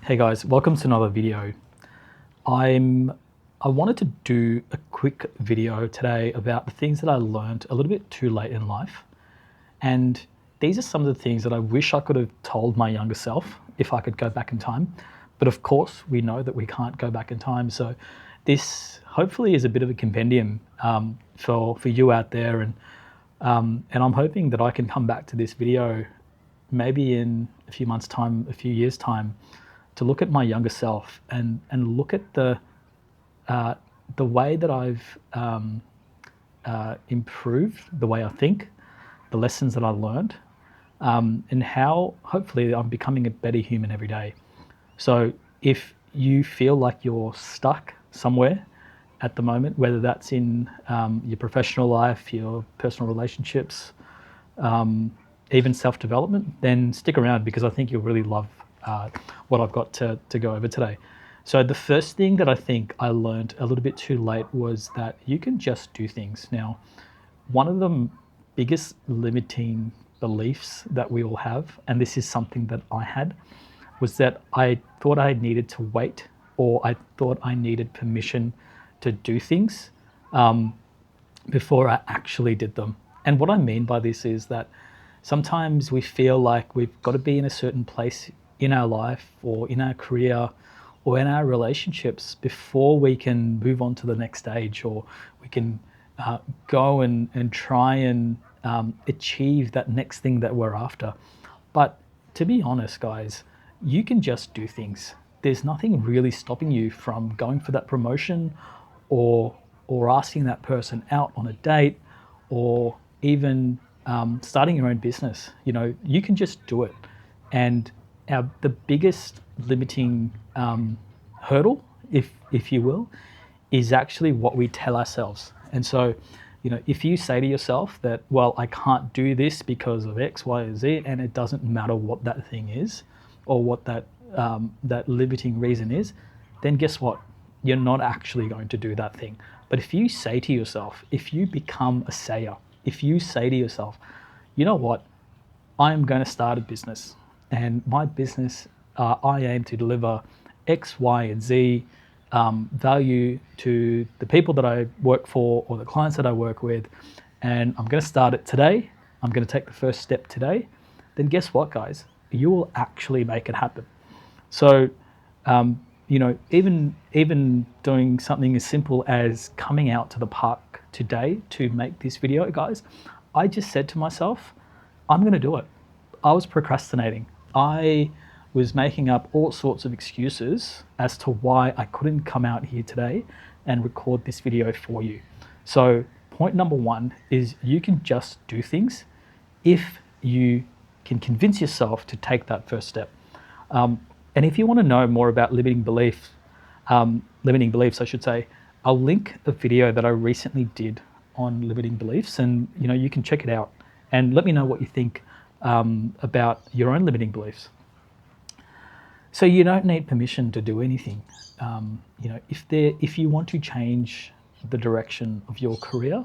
Hey guys, welcome to another video. I wanted to do a quick video today about the things that I learned a little bit too late in life. And these are some of the things that I wish I could have told my younger self if I could go back in time. But of course, we know that we can't go back in time. So this hopefully is a bit of a compendium for you out there. And I'm hoping that I can come back to this video maybe in a few months' time, a few years' time, to look at my younger self and look at the way that I've improved the way I think, the lessons that I learned, and how hopefully I'm becoming a better human every day. So if you feel like you're stuck somewhere at the moment, whether that's in your professional life, your personal relationships, even self-development, then stick around because I think you'll really love what I've got to go over today. So the first thing that I think I learned a little bit too late was that you can just do things. Now, one of the biggest limiting beliefs that we all have, and this is something that I had, was that I thought I needed to wait, or I thought I needed permission to do things before I actually did them. And what I mean by this is that sometimes we feel like we've got to be in a certain place in our life or in our career or in our relationships before we can move on to the next stage, or we can go and try and achieve that next thing that we're after. But to be honest, guys, you can just do things. There's nothing really stopping you from going for that promotion or asking that person out on a date, or even starting your own business. You know, you can just do it. And the biggest limiting hurdle, if you will, is actually what we tell ourselves. And so, you know, if you say to yourself that, well, I can't do this because of X, Y, or Z, and it doesn't matter what that thing is or what that limiting reason is, then guess what? You're not actually going to do that thing. But if you say to yourself, if you become a sayer, if you say to yourself, you know what, I'm going to start a business, and my business, I aim to deliver X, Y, and Z value to the people that I work for or the clients that I work with, and I'm going to start it today. I'm going to take the first step today. Then guess what, guys? You will actually make it happen. So, you know, even doing something as simple as coming out to the park today to make this video, guys, I just said to myself, I'm going to do it. I was procrastinating. I was making up all sorts of excuses as to why I couldn't come out here today and record this video for you. So point number one is you can just do things if you can convince yourself to take that first step. And if you want to know more about limiting beliefs, I should say, I'll link a video that I recently did on limiting beliefs, and you know, you can check it out and let me know what you think about your own limiting beliefs. So you don't need permission to do anything. You know, if you want to change the direction of your career,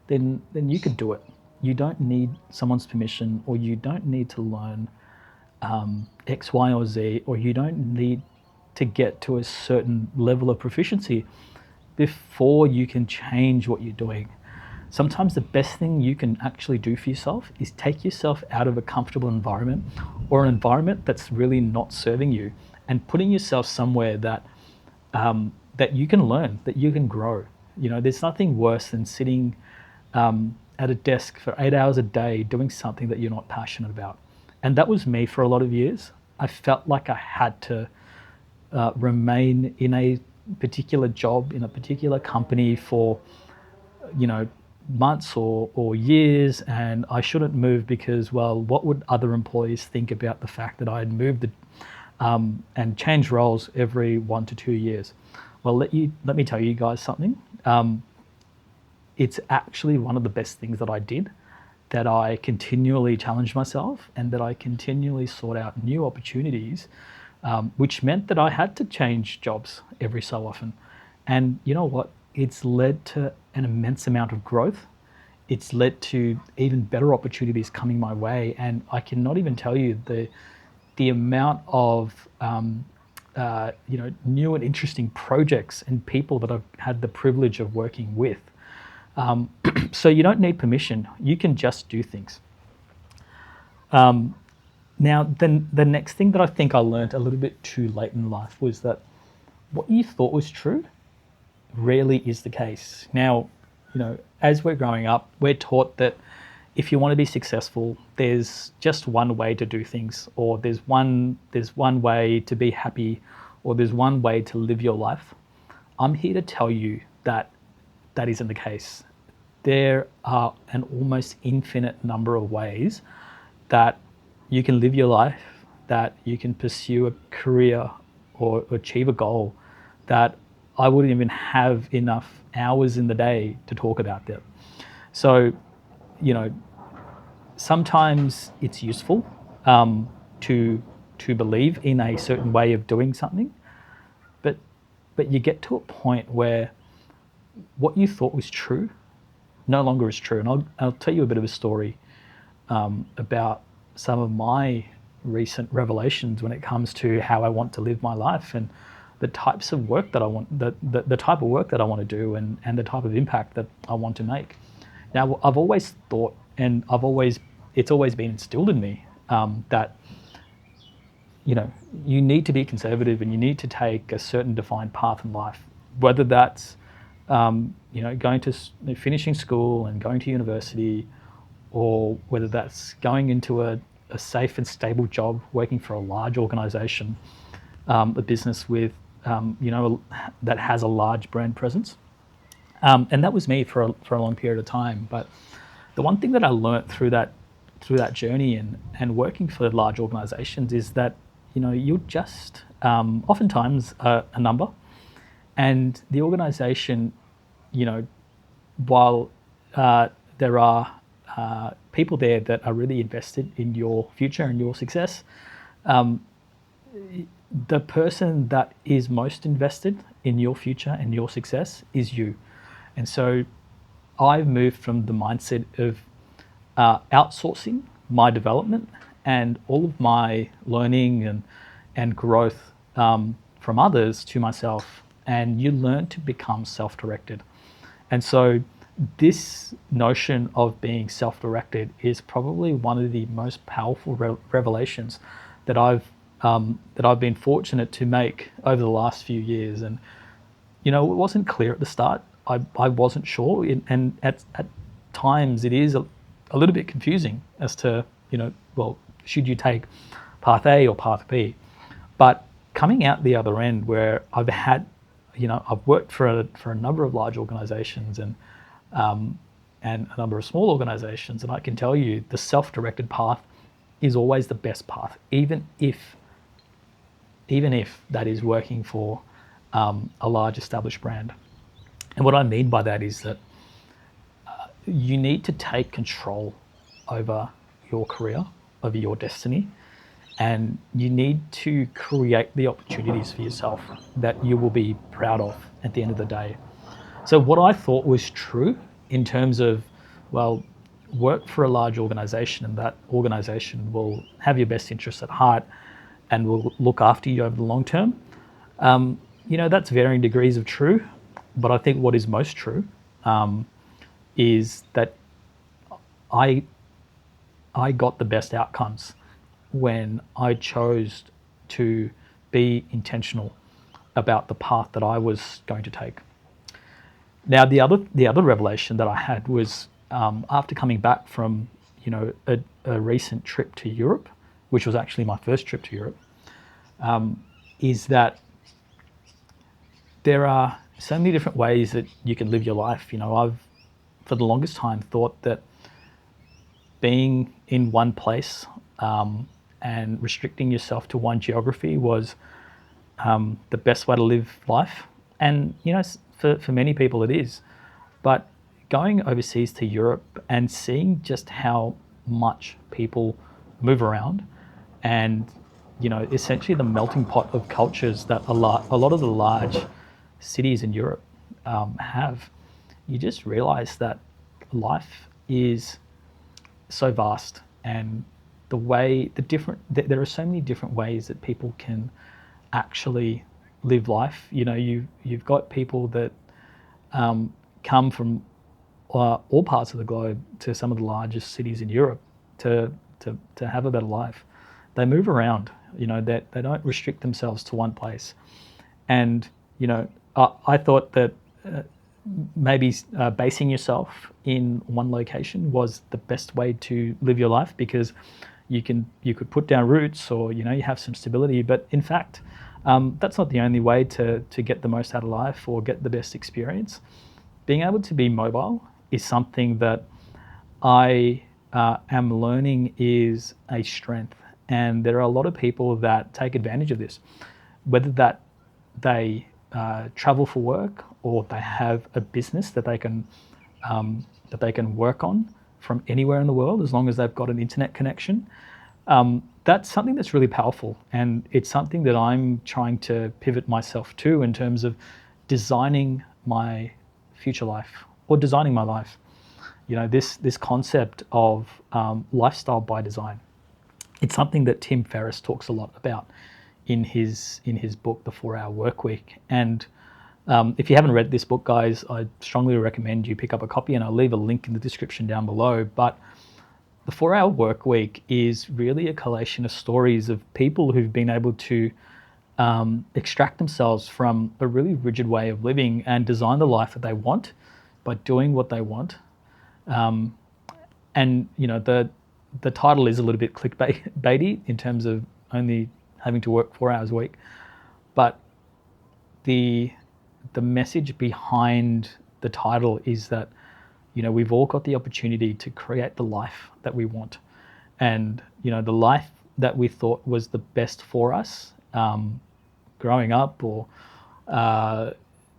then you could do it. You don't need someone's permission, or you don't need to learn X, Y, or Z, or you don't need to get to a certain level of proficiency before you can change what you're doing. Sometimes the best thing you can actually do for yourself is take yourself out of a comfortable environment, or an environment that's really not serving you, and putting yourself somewhere that that you can learn, that you can grow. You know, there's nothing worse than sitting at a desk for 8 hours a day doing something that you're not passionate about. And that was me for a lot of years. I felt like I had to remain in a particular job, in a particular company for, you know, months or years, and I shouldn't move because, well, what would other employees think about the fact that I had moved and changed roles every 1 to 2 years? Well, let me tell you guys something. It's actually one of the best things that I did, that I continually challenged myself and that I continually sought out new opportunities, which meant that I had to change jobs every so often. And you know what? It's led to an immense amount of growth. It's led to even better opportunities coming my way. And I cannot even tell you the amount of new and interesting projects and people that I've had the privilege of working with. So you don't need permission. You can just do things. Now, then the next thing that I think I learned a little bit too late in life was that what you thought was true rarely is the case. Now, as we're growing up, we're taught that if you want to be successful, there's just one way to do things, or there's one way to be happy, or there's one way to live your life. I'm here to tell you that that isn't the case. There are an almost infinite number of ways that you can live your life, that you can pursue a career or achieve a goal that I wouldn't even have enough hours in the day to talk about that. So, sometimes it's useful to believe in a certain way of doing something, but you get to a point where what you thought was true no longer is true. And I'll tell you a bit of a story about some of my recent revelations when it comes to how I want to live my life and the types of work that I want, the type of work that I want to do, and the type of impact that I want to make. Now, I've always thought, and it's always been instilled in me that you need to be conservative and you need to take a certain defined path in life, whether that's going to finishing school and going to university, or whether that's going into a safe and stable job working for a large organization, a business with that has a large brand presence. And that was me for a long period of time. But the one thing that I learned through that journey and working for large organizations is that you're just oftentimes a number, and the organization, while there are people there that are really invested in your future and your success, the person that is most invested in your future and your success is you. And so I've moved from the mindset of outsourcing my development and all of my learning and growth from others to myself, and you learn to become self-directed. And so this notion of being self-directed is probably one of the most powerful revelations that I've been fortunate to make over the last few years. And it wasn't clear at the start. I wasn't sure, and at times it is a little bit confusing as to should you take path A or path B? But coming out the other end, where I've worked for a number of large organizations and a number of small organizations, and I can tell you the self-directed path is always the best path, even if that is working for a large established brand. And what I mean by that is that you need to take control over your career, over your destiny, and you need to create the opportunities for yourself that you will be proud of at the end of the day. So what I thought was true in terms of, work for a large organization, and that organization will have your best interests at heart and will look after you over the long term. That's varying degrees of true, but I think what is most true is that I got the best outcomes when I chose to be intentional about the path that I was going to take. Now, the other revelation that I had was after coming back from a recent trip to Europe, which was actually my first trip to Europe, is that there are so many different ways that you can live your life. I've for the longest time thought that being in one place and restricting yourself to one geography was the best way to live life. And for many people it is. But going overseas to Europe and seeing just how much people move around, and essentially the melting pot of cultures that a lot of the large cities in Europe have, you just realize that life is so vast, and there are so many different ways that people can actually live life. You know, you've got people that come from all parts of the globe to some of the largest cities in Europe to have a better life. They move around. You know, that they don't restrict themselves to one place. And you know, I thought that maybe basing yourself in one location was the best way to live your life, because you could put down roots, or you know, you have some stability. But in fact, that's not the only way to get the most out of life or get the best experience. Being able to be mobile is something that I am learning is a strength, and there are a lot of people that take advantage of this, whether that they travel for work, or they have a business that they can work on from anywhere in the world, as long as they've got an internet connection. That's something that's really powerful, and it's something that I'm trying to pivot myself to in terms of designing my future life, or designing my life. You know, this concept of lifestyle by design. It's something that Tim Ferriss talks a lot about in his book, The 4-Hour Workweek. And if you haven't read this book, guys, I strongly recommend you pick up a copy, and I'll leave a link in the description down below. But the 4-Hour Workweek is really a collation of stories of people who've been able to extract themselves from a really rigid way of living and design the life that they want by doing what they want. And you know, the title is a little bit clickbaity in terms of only having to work 4 hours a week, but the message behind the title is that, you know, we've all got the opportunity to create the life that we want. And you know, the life that we thought was the best for us growing up, or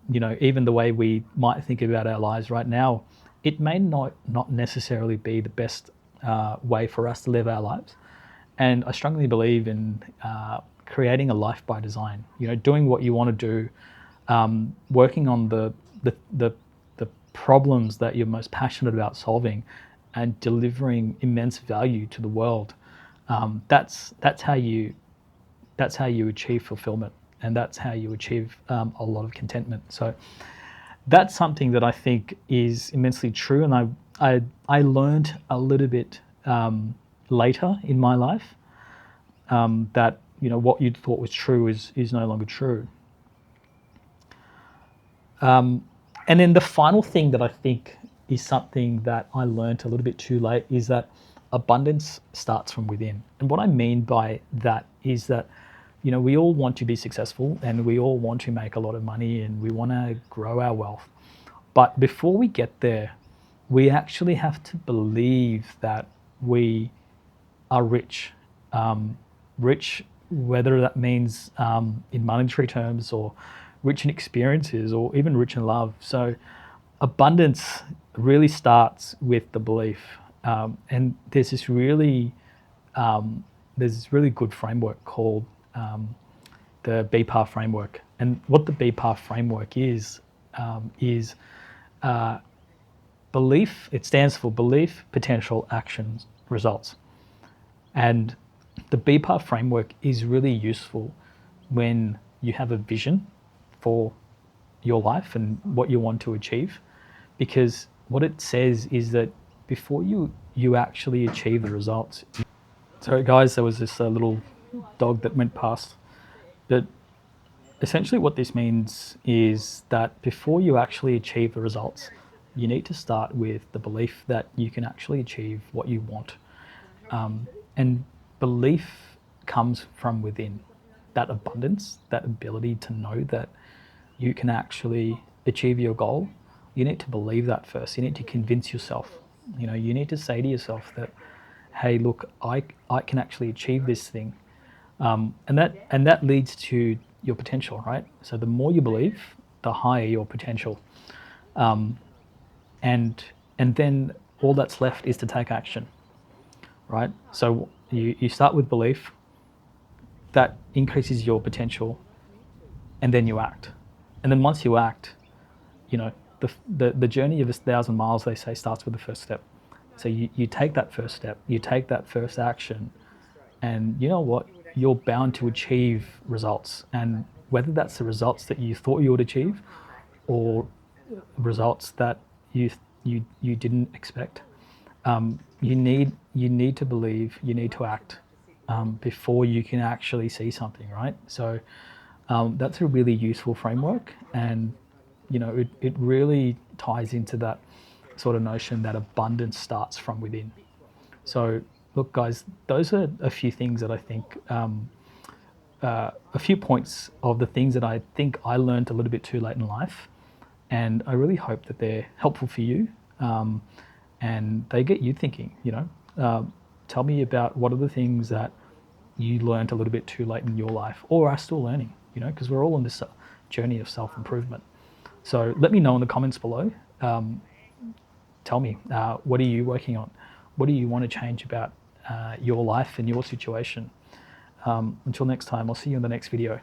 you know, even the way we might think about our lives right now, it may not necessarily be the best way for us to live our lives. And I strongly believe in creating a life by design. You know, doing what you want to do, working on the problems that you're most passionate about solving, and delivering immense value to the world. That's how you achieve fulfillment, and that's how you achieve a lot of contentment. So that's something that I think is immensely true, and I learned a little bit later in my life that, you know, what you thought was true is no longer true. And then the final thing that I think is something that I learned a little bit too late is that abundance starts from within. And what I mean by that is that, you know, we all want to be successful, and we all want to make a lot of money, and we want to grow our wealth. But before we get there, we actually have to believe that we are rich. Rich, whether that means in monetary terms, or rich in experiences, or even rich in love. So abundance really starts with the belief. And there's this really good framework called the 𝐕𝐢𝐝 framework. And what the 𝐕𝐢𝐝 framework is belief. It stands for belief, potential, actions, results. And the 𝐕𝐢𝐝 framework is really useful when you have a vision for your life and what you want to achieve, because what it says is that before you actually achieve the results. So guys, there was this little dog that went past, but essentially what this means is that before you actually achieve the results, you need to start with the belief that you can actually achieve what you want. And belief comes from within. That abundance, that ability to know that you can actually achieve your goal, you need to believe that first. You need to convince yourself. You know, you need to say to yourself that, hey, look, I can actually achieve this thing. And that leads to your potential, right? So the more you believe, the higher your potential. And then all that's left is to take action, right? So you start with belief, that increases your potential, and then you act. And then once you act, you know, the journey of 1,000 miles, they say, starts with the first step. So you take that first step, you take that first action, and you know what? you're bound to achieve results, and whether that's the results that you thought you would achieve or results that you didn't expect, you need to believe, you need to act before you can actually see something, right? So that's a really useful framework, and it really ties into that sort of notion that abundance starts from within. So look, guys, those are a few things that I think, a few points of the things that I think I learned a little bit too late in life, and I really hope that they're helpful for you, and they get you thinking. Tell me about what are the things that you learned a little bit too late in your life, or are still learning. Because we're all on this journey of self-improvement. So let me know in the comments below. Tell me, what are you working on? What do you want to change about your life and your situation? Until next time, I'll see you in the next video.